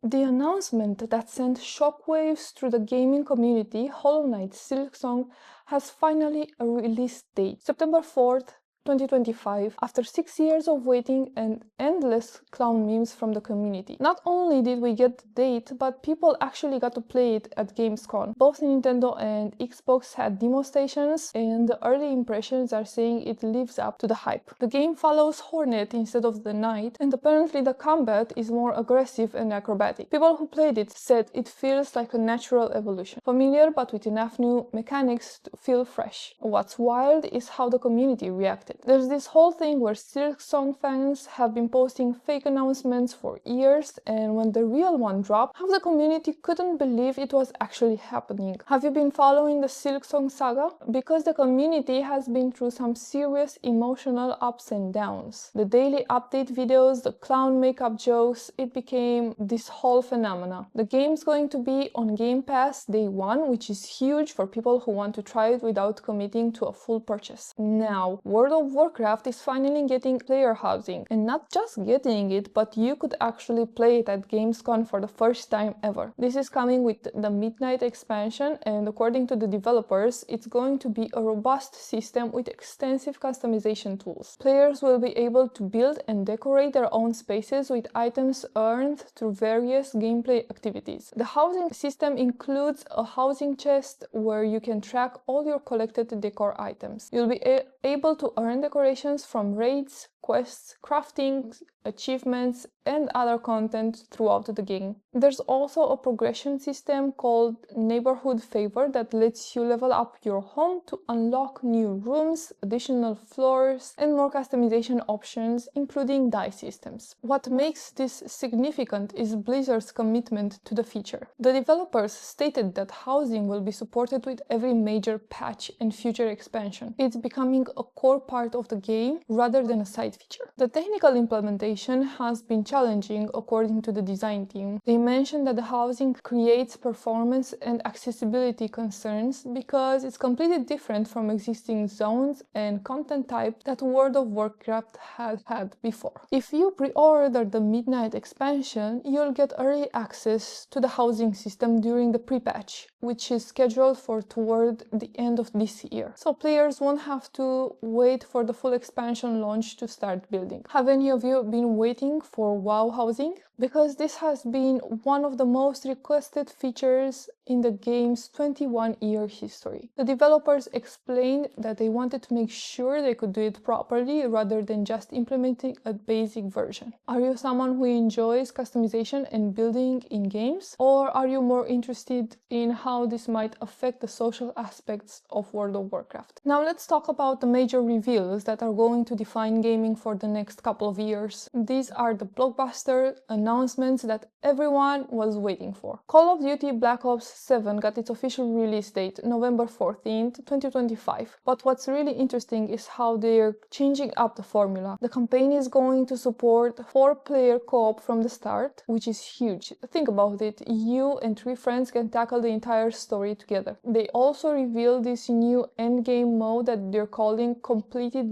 The announcement that sent shockwaves through the gaming community, Knight Silksong, has finally a release date, September 4th, 2025, after 6 years of waiting and endless clown memes from the community. Not only did we get the date, but people actually got to play it at Gamescom. Both Nintendo and Xbox had demo stations, and the early impressions are saying it lives up to the hype. The game follows Hornet instead of the Knight, and apparently the combat is more aggressive and acrobatic. People who played it said it feels like a natural evolution, familiar but with enough new mechanics to feel fresh. What's wild is how the community reacted. There's this whole thing where Silksong fans have been posting fake announcements for years, and when the real one dropped, half the community couldn't believe it was actually happening. Have you been following the Silksong saga? Because the community has been through some serious emotional ups and downs. The daily update videos, the clown makeup jokes, it became this whole phenomena. The game's going to be on Game Pass day one, which is huge for people who want to try it without committing to a full purchase. Now, World of Warcraft is finally getting player housing, and not just getting it, but you could actually play it at Gamescom for the first time ever. This is coming with the Midnight expansion, and according to the developers, it's going to be a robust system with extensive customization tools. Players will be able to build and decorate their own spaces with items earned through various gameplay activities. The housing system includes a housing chest where you can track all your collected decor items. You'll be able to earn decorations from raids, quests, crafting, achievements, and other content throughout the game. There's also a progression system called Neighborhood Favor that lets you level up your home to unlock new rooms, additional floors, and more customization options, including die systems. What makes this significant is Blizzard's commitment to the feature. The developers stated that housing will be supported with every major patch and future expansion. It's becoming a core part of the game rather than a side feature. The technical implementation has been challenging according to the design team. They mentioned that the housing creates performance and accessibility concerns because it's completely different from existing zones and content type that World of Warcraft has had before. If you pre-order the Midnight expansion, you'll get early access to the housing system during the pre-patch, which is scheduled for toward the end of this year. So players won't have to wait for the full expansion launch to start building. Have any of you been waiting for WoW housing? Because this has been one of the most requested features in the game's 21-year history. The developers explained that they wanted to make sure they could do it properly rather than just implementing a basic version. Are you someone who enjoys customization and building in games? Or are you more interested in how this might affect the social aspects of World of Warcraft? Now let's talk about the major reveals that are going to define gaming for the next couple of years. These are the blockbuster announcements that everyone was waiting for. Call of Duty Black Ops 7 got its official release date, November 14th, 2025. But what's really interesting is how they're changing up the formula. The campaign is going to support 4-player co-op from the start, which is huge. Think about it, you and 3 friends can tackle the entire story together. They also revealed this new endgame mode that they're calling completely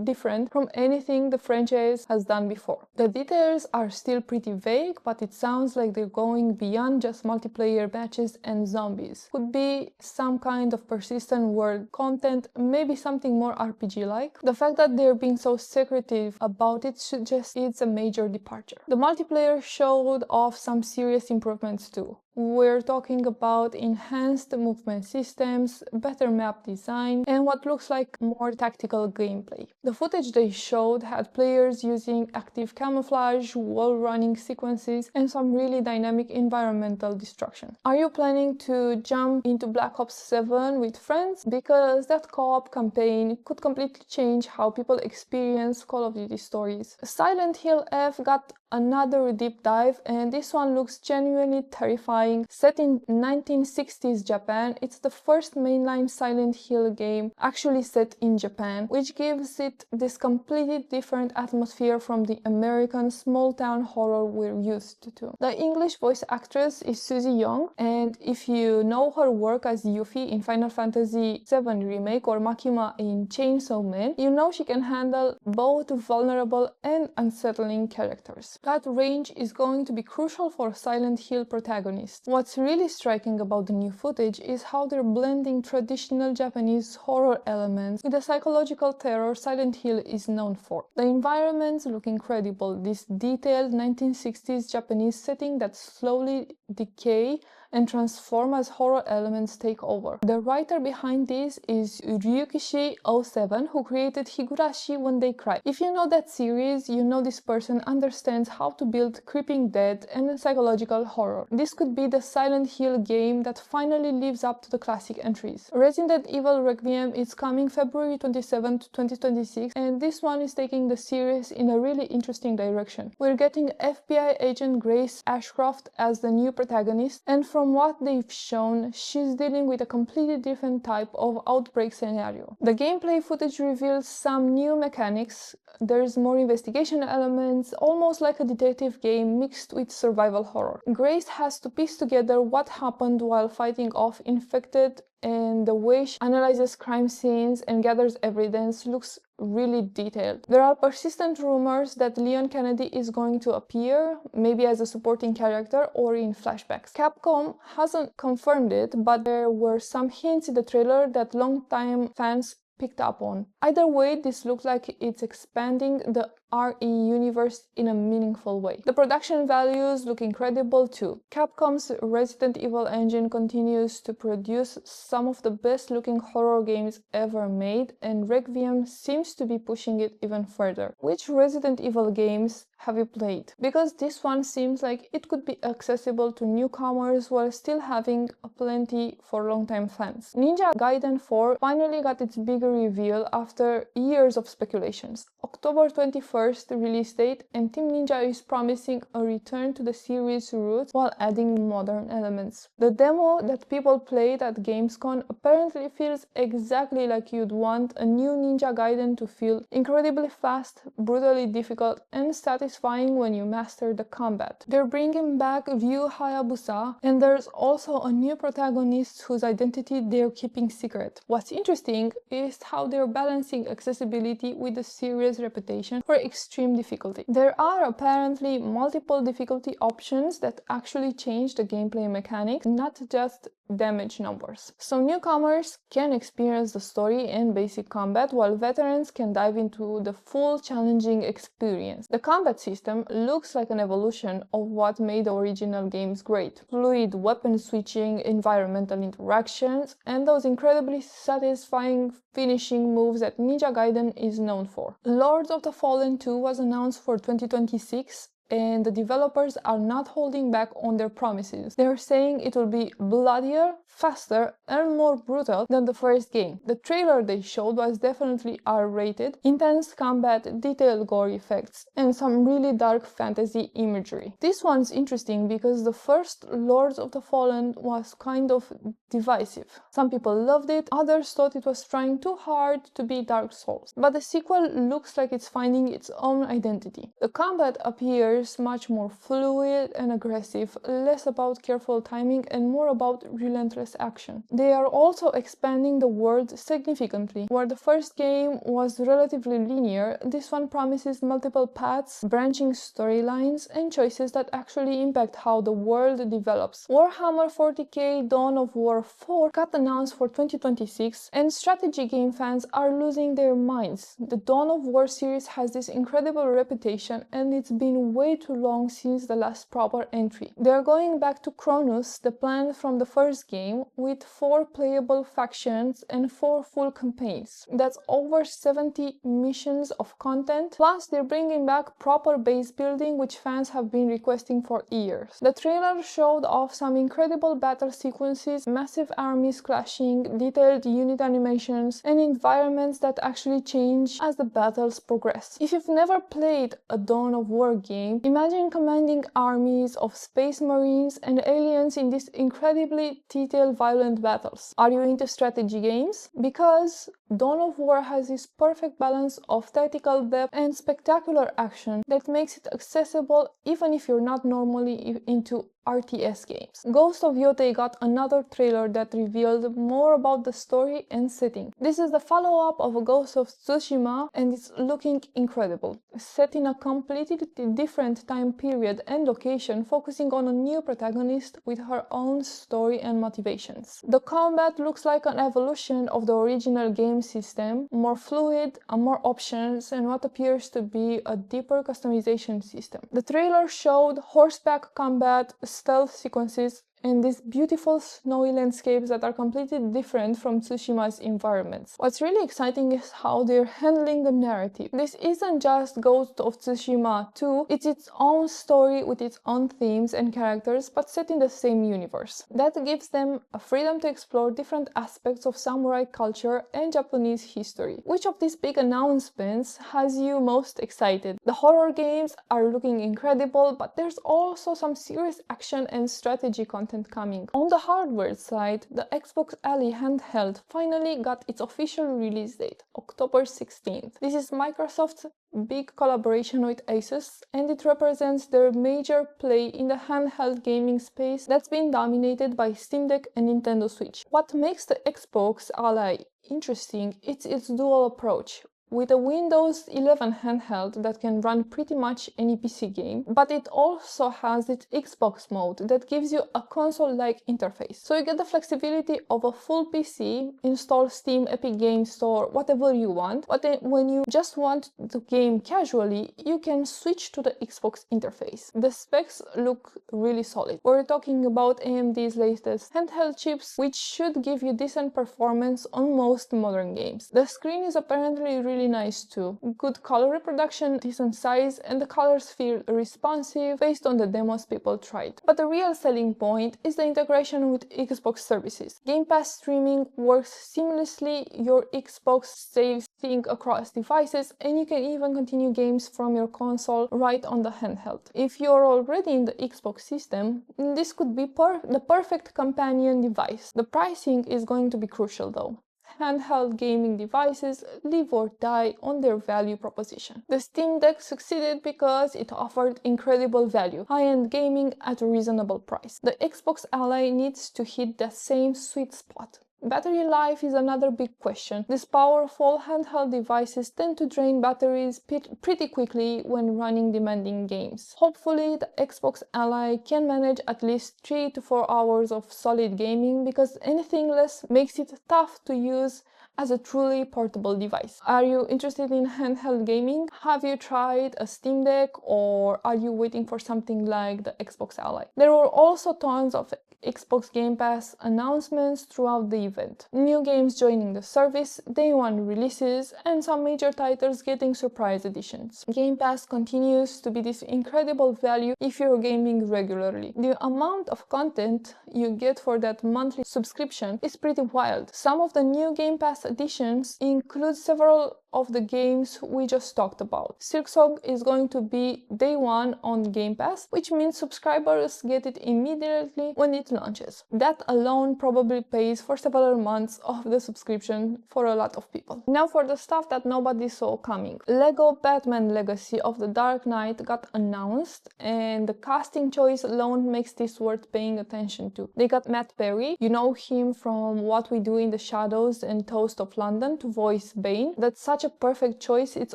different from anything the franchise has done before. The details are still pretty vague, but it sounds like they're going beyond just multiplayer matches and zombies. Could be some kind of persistent world content, maybe something more RPG-like. The fact that they're being so secretive about it suggests it's a major departure. The multiplayer showed off some serious improvements too. We're talking about enhanced movement systems, better map design, and what looks like more tactical gameplay. The footage they showed had players using active camouflage, wall running sequences, and some really dynamic environmental destruction. Are you planning to jump into Black Ops 7 with friends? Because that co-op campaign could completely change how people experience Call of Duty stories. Silent Hill F got another deep dive, and this one looks genuinely terrifying. Set in 1960s Japan, it's the first mainline Silent Hill game actually set in Japan, which gives it this completely different atmosphere from the American small-town horror we're used to. The English voice actress is Susie Young, and if you know her work as Yuffie in Final Fantasy VII Remake or Makima in Chainsaw Man, you know she can handle both vulnerable and unsettling characters. That range is going to be crucial for Silent Hill protagonists. What's really striking about the new footage is how they're blending traditional Japanese horror elements with the psychological terror Silent Hill is known for. The environments look incredible, this detailed 1960s Japanese setting that slowly decay and transform as horror elements take over. The writer behind this is Ryukishi07, who created Higurashi When They Cry. If you know that series, you know this person understands how to build creeping death and psychological horror. This could be the Silent Hill game that finally lives up to the classic entries. Resident Evil Requiem is coming February 27, 2026, and this one is taking the series in a really interesting direction. We're getting FBI agent Grace Ashcroft as the new protagonist, and from what they've shown, she's dealing with a completely different type of outbreak scenario. The gameplay footage reveals some new mechanics. There's more investigation elements, almost like a detective game mixed with survival horror. Grace has to piece together what happened while fighting off infected, and the way she analyzes crime scenes and gathers evidence looks really detailed. There are persistent rumors that Leon Kennedy is going to appear, maybe as a supporting character or in flashbacks. Capcom hasn't confirmed it, but there were some hints in the trailer that longtime fans picked up on. Either way, this looks like it's expanding the RE universe in a meaningful way. The production values look incredible too. Capcom's Resident Evil engine continues to produce some of the best looking horror games ever made, and Requiem seems to be pushing it even further. Which Resident Evil games have you played? Because this one seems like it could be accessible to newcomers while still having plenty for longtime fans. Ninja Gaiden 4 finally got its big reveal after years of speculations. October 21st release date, and Team Ninja is promising a return to the series' roots while adding modern elements. The demo that people played at Gamescom apparently feels exactly like you'd want a new Ninja Gaiden to feel: incredibly fast, brutally difficult, and satisfying when you master the combat. They're bringing back Ryu Hayabusa, and there's also a new protagonist whose identity they're keeping secret. What's interesting is how they're balancing accessibility with the series' reputation for extreme difficulty. There are apparently multiple difficulty options that actually change the gameplay mechanics, not just damage numbers. So newcomers can experience the story and basic combat, while veterans can dive into the full challenging experience. The combat system looks like an evolution of what made the original games great. Fluid weapon switching, environmental interactions, and those incredibly satisfying finishing moves that Ninja Gaiden is known for. Lords of the Fallen 2 was announced for 2026, and the developers are not holding back on their promises. They're saying it will be bloodier, faster, and more brutal than the first game. The trailer they showed was definitely R-rated, intense combat, detailed gore effects, and some really dark fantasy imagery. This one's interesting because the first Lords of the Fallen was kind of divisive. Some people loved it, others thought it was trying too hard to be Dark Souls. But the sequel looks like it's finding its own identity. The combat appears much more fluid and aggressive, less about careful timing and more about relentless action. They are also expanding the world significantly. Where the first game was relatively linear, this one promises multiple paths, branching storylines, and choices that actually impact how the world develops. Warhammer 40k Dawn of War 4 got announced for 2026, and strategy game fans are losing their minds. The Dawn of War series has this incredible reputation, and it's been way too long since the last proper entry. They're going back to Chronos, the plan from the first game, with 4 playable factions and 4 full campaigns. That's over 70 missions of content, plus they're bringing back proper base building, which fans have been requesting for years. The trailer showed off some incredible battle sequences, massive armies clashing, detailed unit animations, and environments that actually change as the battles progress. If you've never played a Dawn of War game, imagine commanding armies of space marines and aliens in these incredibly detailed violent battles. Are you into strategy games? Because Dawn of War has this perfect balance of tactical depth and spectacular action that makes it accessible even if you're not normally into RTS games. Ghost of Yotei got another trailer that revealed more about the story and setting. This is the follow-up of Ghost of Tsushima and it's looking incredible. Set in a completely different time period and location, focusing on a new protagonist with her own story and motivations. The combat looks like an evolution of the original game system, more fluid, more options, and what appears to be a deeper customization system. The trailer showed horseback combat, stealth sequences, and these beautiful snowy landscapes that are completely different from Tsushima's environments. What's really exciting is how they're handling the narrative. This isn't just Ghost of Tsushima 2, it's its own story with its own themes and characters, but set in the same universe. That gives them a freedom to explore different aspects of samurai culture and Japanese history. Which of these big announcements has you most excited? The horror games are looking incredible, but there's also some serious action and strategy content coming. On the hardware side, the Xbox Ally handheld finally got its official release date, October 16th. This is Microsoft's big collaboration with Asus, and it represents their major play in the handheld gaming space that's been dominated by Steam Deck and Nintendo Switch. What makes the Xbox Ally interesting is its dual approach. With a Windows 11 handheld that can run pretty much any PC game, but it also has its Xbox mode that gives you a console-like interface. So you get the flexibility of a full PC, install Steam, Epic Games Store, whatever you want, but then when you just want to game casually, you can switch to the Xbox interface. The specs look really solid. We're talking about AMD's latest handheld chips, which should give you decent performance on most modern games. The screen is apparently really nice too. Good color reproduction, decent size, and the colors feel responsive based on the demos people tried. But the real selling point is the integration with Xbox services. Game Pass streaming works seamlessly, your Xbox saves sync across devices, and you can even continue games from your console right on the handheld. If you're already in the Xbox system, this could be the perfect companion device. The pricing is going to be crucial though. Handheld gaming devices live or die on their value proposition. The Steam Deck succeeded because it offered incredible value, high-end gaming at a reasonable price. The Xbox Ally needs to hit that same sweet spot. Battery life is another big question. These powerful handheld devices tend to drain batteries pretty quickly when running demanding games. Hopefully, the Xbox Ally can manage at least 3 to 4 hours of solid gaming, because anything less makes it tough to use as a truly portable device. Are you interested in handheld gaming? Have you tried a Steam Deck, or are you waiting for something like the Xbox Ally? There were also tons of Xbox Game Pass announcements throughout the event. New games joining the service, day one releases, and some major titles getting surprise editions. Game Pass continues to be this incredible value if you're gaming regularly. The amount of content you get for that monthly subscription is pretty wild. Some of the new Game Pass editions include several of the games we just talked about. Silksong is going to be day one on Game Pass, which means subscribers get it immediately when it launches. That alone probably pays for several months of the subscription for a lot of people. Now for the stuff that nobody saw coming. Lego Batman Legacy of the Dark Knight got announced, and the casting choice alone makes this worth paying attention to. They got Matt Berry, you know him from What We Do in the Shadows and Toast of London, to voice Bane. That's such a perfect choice, it's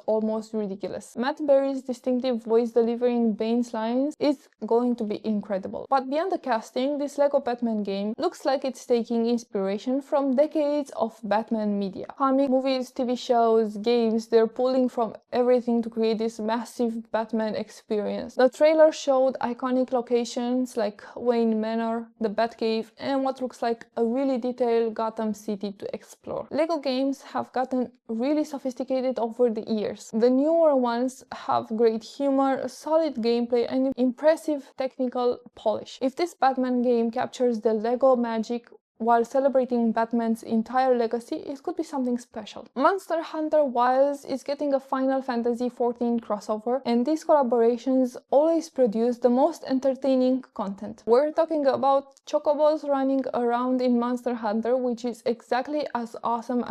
almost ridiculous. Matt Berry's distinctive voice delivering Bane's lines is going to be incredible. But beyond the casting, this Lego Batman game looks like it's taking inspiration from decades of Batman media. Comic, movies, TV shows, games, they're pulling from everything to create this massive Batman experience. The trailer showed iconic locations like Wayne Manor, the Batcave, and what looks like a really detailed Gotham City to explore. Lego games have gotten really sophisticated over the years. The newer ones have great humor, solid gameplay, and impressive technical polish. If this Batman game captures the Lego magic while celebrating Batman's entire legacy, it could be something special. Monster Hunter Wilds is getting a Final Fantasy XIV crossover, and these collaborations always produce the most entertaining content. We're talking about chocobos running around in Monster Hunter, which is exactly as awesome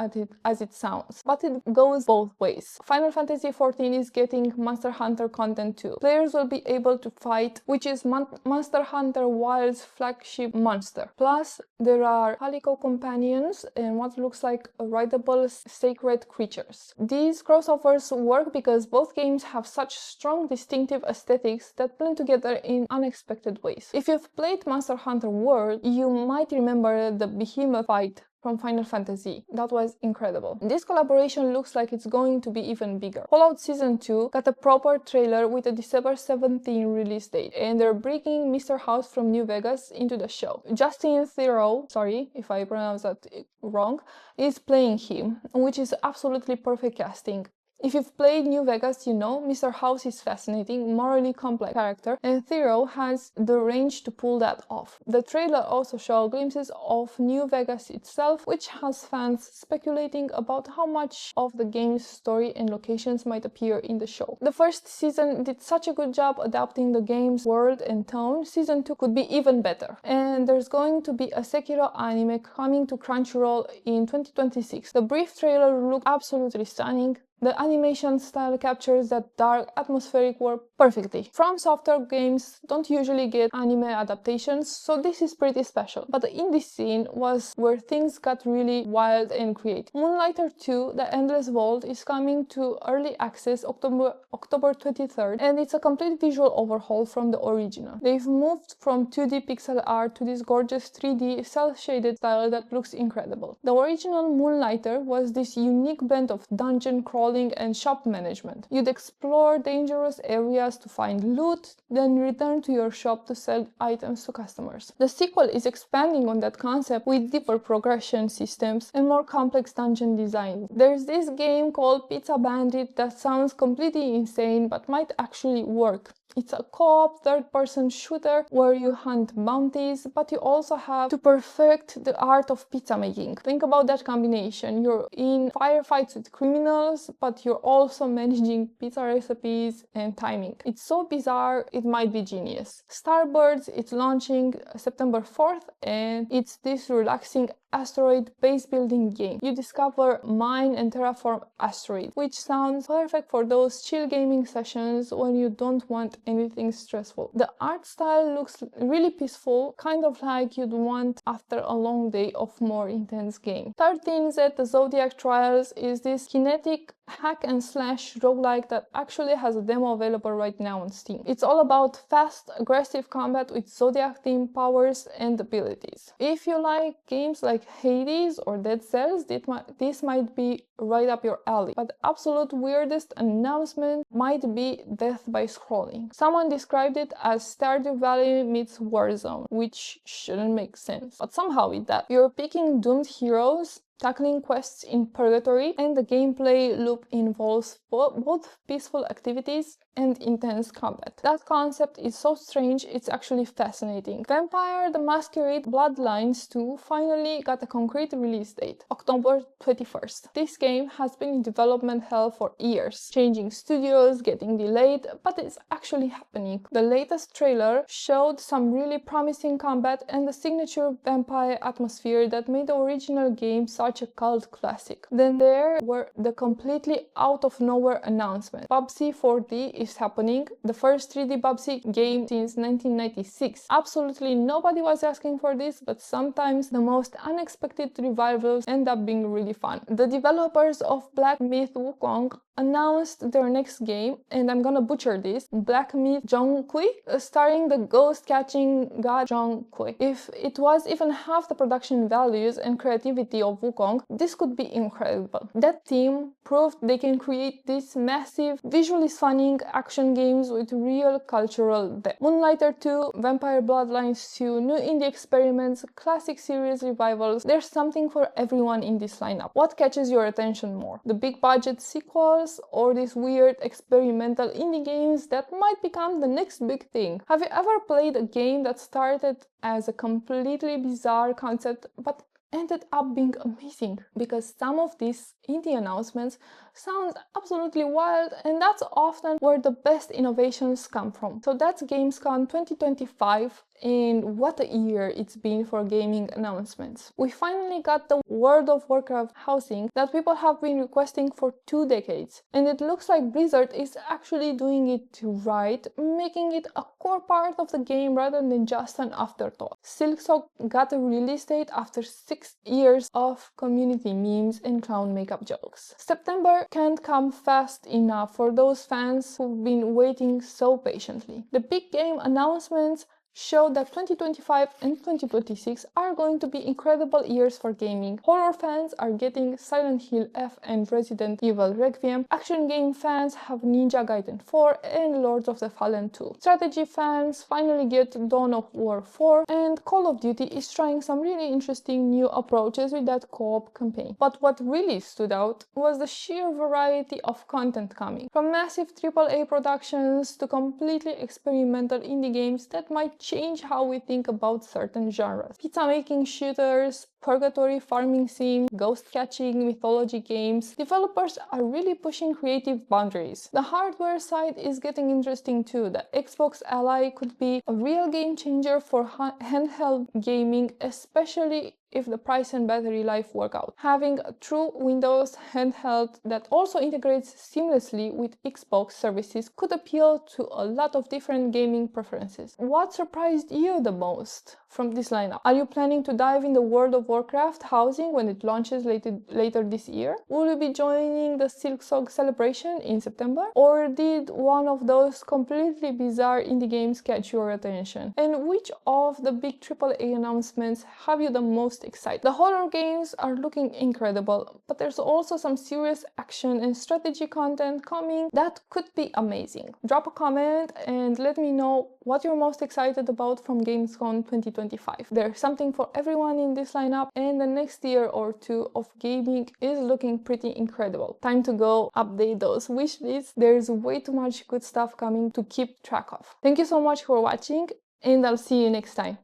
as it sounds. But it goes both ways. Final Fantasy XIV is getting Monster Hunter content too. Players will be able to fight, which is Monster Hunter Wilds' flagship monster. Plus, there are Calico companions and what looks like rideable sacred creatures. These crossovers work because both games have such strong distinctive aesthetics that blend together in unexpected ways. If you've played Monster Hunter World, you might remember the behemoth fight from Final Fantasy. That was incredible. This collaboration looks like it's going to be even bigger. Fallout Season 2 got a proper trailer with a December 17 release date, and they're bringing Mr. House from New Vegas into the show. Justin Theroux, sorry if I pronounce that wrong, is playing him, which is absolutely perfect casting. If you've played New Vegas, you know Mr. House is fascinating, morally complex character, and Theroux has the range to pull that off. The trailer also showed glimpses of New Vegas itself, which has fans speculating about how much of the game's story and locations might appear in the show. The first season did such a good job adapting the game's world and tone. Season 2 could be even better. And there's going to be a Sekiro anime coming to Crunchyroll in 2026. The brief trailer looked absolutely stunning. The animation style captures that dark, atmospheric world perfectly. From Software games don't usually get anime adaptations, so this is pretty special. But the indie scene was where things got really wild and creative. Moonlighter 2, The Endless Vault, is coming to early access October 23rd, and it's a complete visual overhaul from the original. They've moved from 2D pixel art to this gorgeous 3D cel-shaded style that looks incredible. The original Moonlighter was this unique blend of dungeon crawling and shop management. You'd explore dangerous areas to find loot, then return to your shop to sell items to customers. The sequel is expanding on that concept with deeper progression systems and more complex dungeon design. There's this game called Pizza Bandit that sounds completely insane but might actually work. It's a co-op third-person shooter where you hunt bounties, but you also have to perfect the art of pizza making. Think about that combination. You're in firefights with criminals, but you're also managing pizza recipes and timing. It's so bizarre, it might be genius. Starbirds, it's launching September 4th, and it's this relaxing asteroid base building game. You discover, mine and terraform asteroids, which sounds perfect for those chill gaming sessions when you don't want anything stressful. The art style looks really peaceful, kind of like you'd want after a long day of more intense game. 13Z The Zodiac Trials is this kinetic hack and slash roguelike that actually has a demo available right now on Steam. It's all about fast, aggressive combat with Zodiac themed powers and abilities. If you like games like Hades or Dead Cells, this might be right up your alley. But the absolute weirdest announcement might be Death by Scrolling. Someone described it as Stardew Valley meets Warzone, which shouldn't make sense, but somehow it does. You're picking doomed heroes, tackling quests in purgatory, and the gameplay loop involves both peaceful activities and intense combat. That concept is so strange, it's actually fascinating. Vampire the Masquerade Bloodlines 2 finally got a concrete release date, October 21st. This game has been in development hell for years, changing studios, getting delayed, but it's actually happening. The latest trailer showed some really promising combat and the signature vampire atmosphere that made the original game such a cult classic. Then there were the completely out of nowhere announcement. Bubsy 4D is happening, the first 3D Bubsy game since 1996. Absolutely nobody was asking for this, but sometimes the most unexpected revivals end up being really fun. The developers of Black Myth Wukong announced their next game, and I'm gonna butcher this, Black Myth Zhongkui, starring the ghost-catching god Zhongkui. If it was even half the production values and creativity of Wukong, Wukong, this could be incredible. That team proved they can create these massive, visually stunning action games with real cultural depth. Moonlighter 2, Vampire Bloodlines 2, new indie experiments, classic series revivals, there's something for everyone in this lineup. What catches your attention more? The big budget sequels or these weird experimental indie games that might become the next big thing? Have you ever played a game that started as a completely bizarre concept but ended up being amazing? Because some of these indie announcements sound absolutely wild, and that's often where the best innovations come from. So that's Gamescom 2025, and what a year it's been for gaming announcements. We finally got the World of Warcraft housing that people have been requesting for 2 decades, and it looks like Blizzard is actually doing it right, making it a core part of the game rather than just an afterthought. Silksong got a release date after 6 years of community memes and clown makeup jokes. September can't come fast enough for those fans who've been waiting so patiently. The big game announcements show that 2025 and 2026 are going to be incredible years for gaming. Horror fans are getting Silent Hill F and Resident Evil Requiem. Action game fans have Ninja Gaiden 4 and Lords of the Fallen 2. Strategy fans finally get Dawn of War 4, and Call of Duty is trying some really interesting new approaches with that co-op campaign. But what really stood out was the sheer variety of content coming, from massive AAA productions to completely experimental indie games that might change how we think about certain genres. Pizza making shooters, purgatory farming sim, ghost catching, mythology games. Developers are really pushing creative boundaries. The hardware side is getting interesting too. The Xbox Ally could be a real game changer for handheld gaming, especially if the price and battery life work out. Having a true Windows handheld that also integrates seamlessly with Xbox services could appeal to a lot of different gaming preferences. What surprised you the most from this lineup? Are you planning to dive in the World of Warcraft housing when it launches later this year? Will you be joining the Silksong celebration in September? Or did one of those completely bizarre indie games catch your attention? And which of the big AAA announcements have you the most excited? The horror games are looking incredible, but there's also some serious action and strategy content coming that could be amazing. Drop a comment and let me know what you're most excited about from Gamescom 2025. There's something for everyone in this lineup, and the next year or two of gaming is looking pretty incredible. Time to go update those wish lists. There's way too much good stuff coming to keep track of. Thank you so much for watching, and I'll see you next time.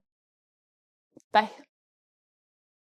Bye!